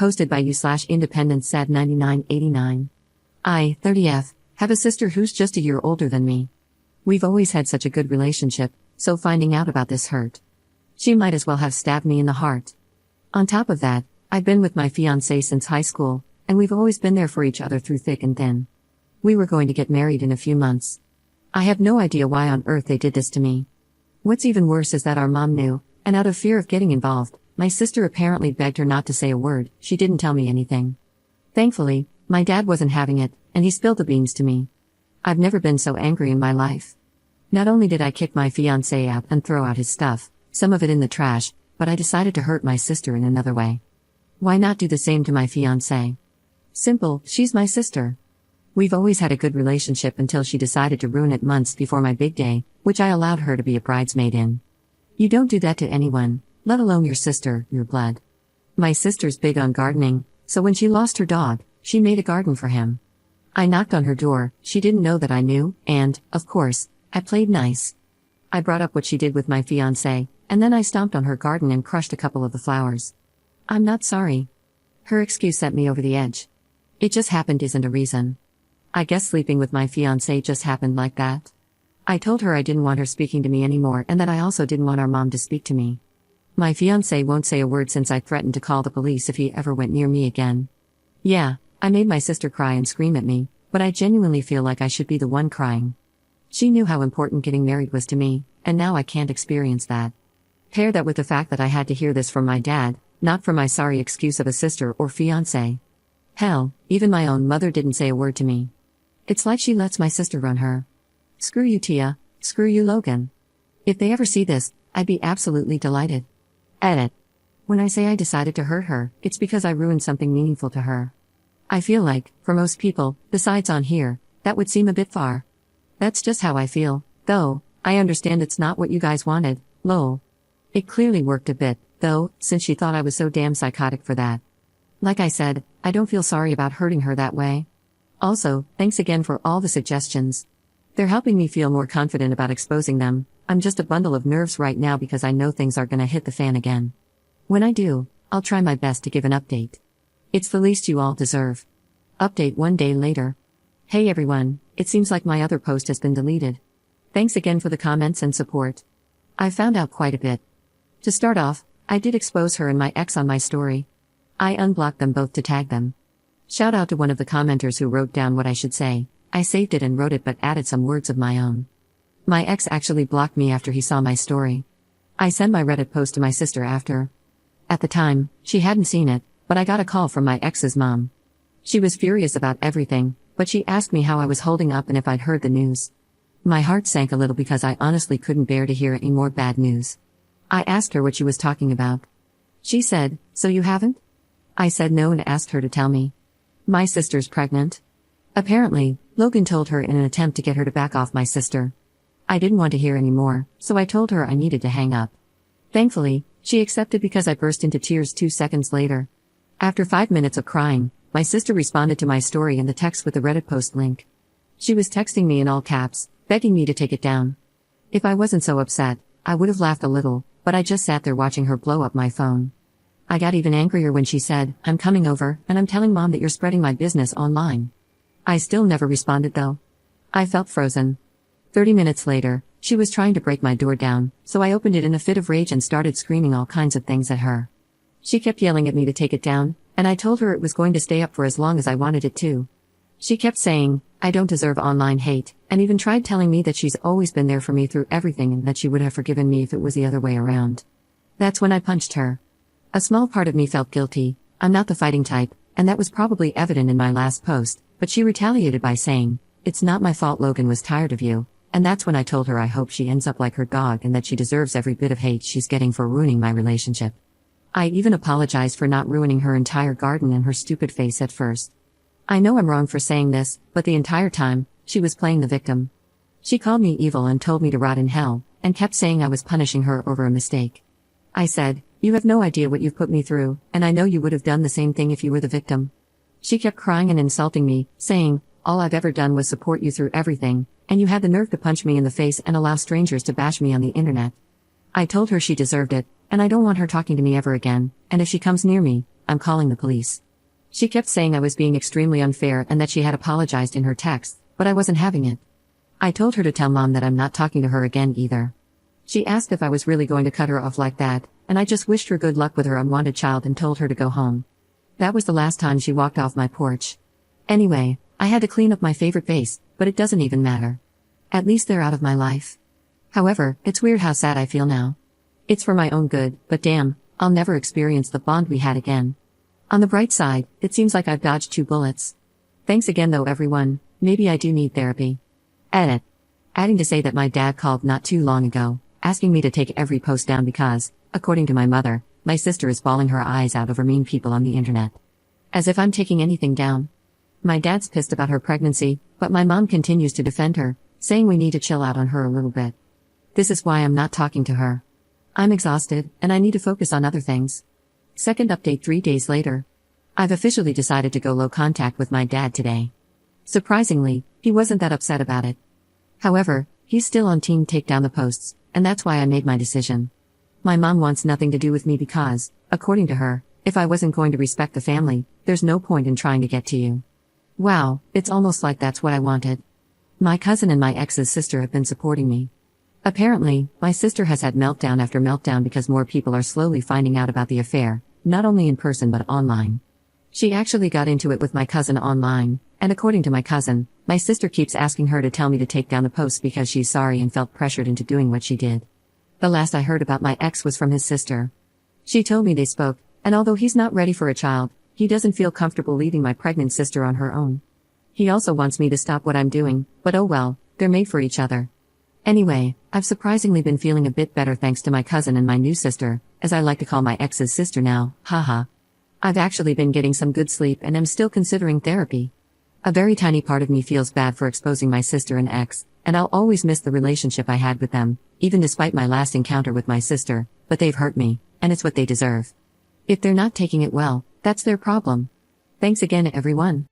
Posted by you/independent sad 9989. I, 30F, have a sister who's just a year older than me. We've always had such a good relationship, so finding out about this hurt. She might as well have stabbed me in the heart. On top of that, I've been with my fiancé since high school, and we've always been there for each other through thick and thin. We were going to get married in a few months. I have no idea why on earth they did this to me. What's even worse is that our mom knew, and out of fear of getting involved, my sister apparently begged her not to say a word. She didn't tell me anything. Thankfully, my dad wasn't having it, and he spilled the beans to me. I've never been so angry in my life. Not only did I kick my fiancé out and throw out his stuff, some of it in the trash, but I decided to hurt my sister in another way. Why not do the same to my fiancé? Simple, she's my sister. We've always had a good relationship until she decided to ruin it months before my big day, which I allowed her to be a bridesmaid in. You don't do that to anyone, let alone your sister, your blood. My sister's big on gardening, so when she lost her dog, she made a garden for him. I knocked on her door, she didn't know that I knew, and, of course, I played nice. I brought up what she did with my fiancé, and then I stomped on her garden and crushed a couple of the flowers. I'm not sorry. Her excuse sent me over the edge. It just happened isn't a reason. I guess sleeping with my fiancé just happened like that. I told her I didn't want her speaking to me anymore and that I also didn't want our mom to speak to me. My fiancé won't say a word since I threatened to call the police if he ever went near me again. Yeah, I made my sister cry and scream at me, but I genuinely feel like I should be the one crying. She knew how important getting married was to me, and now I can't experience that. Pair that with the fact that I had to hear this from my dad, not from my sorry excuse of a sister or fiancé. Hell, even my own mother didn't say a word to me. It's like she lets my sister run her. Screw you, Tia. Screw you, Logan. If they ever see this, I'd be absolutely delighted. Edit. When I say I decided to hurt her, it's because I ruined something meaningful to her. I feel like, for most people, besides on here, that would seem a bit far. That's just how I feel, though, I understand it's not what you guys wanted, lol. It clearly worked a bit, though, since she thought I was so damn psychotic for that. Like I said, I don't feel sorry about hurting her that way. Also, thanks again for all the suggestions. They're helping me feel more confident about exposing them. I'm just a bundle of nerves right now because I know things are gonna hit the fan again. When I do, I'll try my best to give an update. It's the least you all deserve. Update 1 day later. Hey everyone, it seems like my other post has been deleted. Thanks again for the comments and support. I found out quite a bit. To start off, I did expose her and my ex on my story. I unblocked them both to tag them. Shout out to one of the commenters who wrote down what I should say. I saved it and wrote it but added some words of my own. My ex actually blocked me after he saw my story. I sent my Reddit post to my sister after. At the time, she hadn't seen it, but I got a call from my ex's mom. She was furious about everything, but she asked me how I was holding up and if I'd heard the news. My heart sank a little because I honestly couldn't bear to hear any more bad news. I asked her what she was talking about. She said, "So you haven't?" I said no and asked her to tell me. My sister's pregnant. Apparently, Logan told her in an attempt to get her to back off my sister. I didn't want to hear any more, so I told her I needed to hang up. Thankfully, she accepted because I burst into tears 2 seconds later. After 5 minutes of crying, my sister responded to my story in the text with the Reddit post link. She was texting me in all caps, begging me to take it down. If I wasn't so upset, I would have laughed a little, but I just sat there watching her blow up my phone. I got even angrier when she said, "I'm coming over, and I'm telling Mom that you're spreading my business online." I still never responded though. I felt frozen. 30 minutes later, she was trying to break my door down, so I opened it in a fit of rage and started screaming all kinds of things at her. She kept yelling at me to take it down, and I told her it was going to stay up for as long as I wanted it to. She kept saying, I don't deserve online hate, and even tried telling me that she's always been there for me through everything and that she would have forgiven me if it was the other way around. That's when I punched her. A small part of me felt guilty. I'm not the fighting type, and that was probably evident in my last post, but she retaliated by saying, "It's not my fault Logan was tired of you," and that's when I told her I hope she ends up like her dog and that she deserves every bit of hate she's getting for ruining my relationship. I even apologized for not ruining her entire garden and her stupid face at first. I know I'm wrong for saying this, but the entire time, she was playing the victim. She called me evil and told me to rot in hell, and kept saying I was punishing her over a mistake. I said, "You have no idea what you've put me through, and I know you would have done the same thing if you were the victim." She kept crying and insulting me, saying, "All I've ever done was support you through everything, and you had the nerve to punch me in the face and allow strangers to bash me on the internet." I told her she deserved it, and I don't want her talking to me ever again, and if she comes near me, I'm calling the police. She kept saying I was being extremely unfair and that she had apologized in her text, but I wasn't having it. I told her to tell mom that I'm not talking to her again either. She asked if I was really going to cut her off like that, and I just wished her good luck with her unwanted child and told her to go home. That was the last time she walked off my porch. Anyway, I had to clean up my favorite vase, but it doesn't even matter. At least they're out of my life. However, it's weird how sad I feel now. It's for my own good, but damn, I'll never experience the bond we had again. On the bright side, it seems like I've dodged 2 bullets. Thanks again though everyone, maybe I do need therapy. Edit. Adding to say that my dad called not too long ago, asking me to take every post down because, according to my mother, my sister is bawling her eyes out over mean people on the internet. As if I'm taking anything down. My dad's pissed about her pregnancy, but my mom continues to defend her, saying we need to chill out on her a little bit. This is why I'm not talking to her. I'm exhausted, and I need to focus on other things. Second update 3 days later. I've officially decided to go low contact with my dad today. Surprisingly, he wasn't that upset about it. However, he's still on team take down the posts, and that's why I made my decision. My mom wants nothing to do with me because, according to her, if I wasn't going to respect the family, there's no point in trying to get to you. Wow, it's almost like that's what I wanted. My cousin and my ex's sister have been supporting me. Apparently, my sister has had meltdown after meltdown because more people are slowly finding out about the affair, not only in person but online. She actually got into it with my cousin online, and according to my cousin, my sister keeps asking her to tell me to take down the posts because she's sorry and felt pressured into doing what she did. The last I heard about my ex was from his sister. She told me they spoke, and although he's not ready for a child, he doesn't feel comfortable leaving my pregnant sister on her own. He also wants me to stop what I'm doing, but oh well, they're made for each other. Anyway, I've surprisingly been feeling a bit better thanks to my cousin and my new sister, as I like to call my ex's sister now, haha. I've actually been getting some good sleep and am still considering therapy. A very tiny part of me feels bad for exposing my sister and ex, and I'll always miss the relationship I had with them, even despite my last encounter with my sister, but they've hurt me, and it's what they deserve. If they're not taking it well, that's their problem. Thanks again everyone.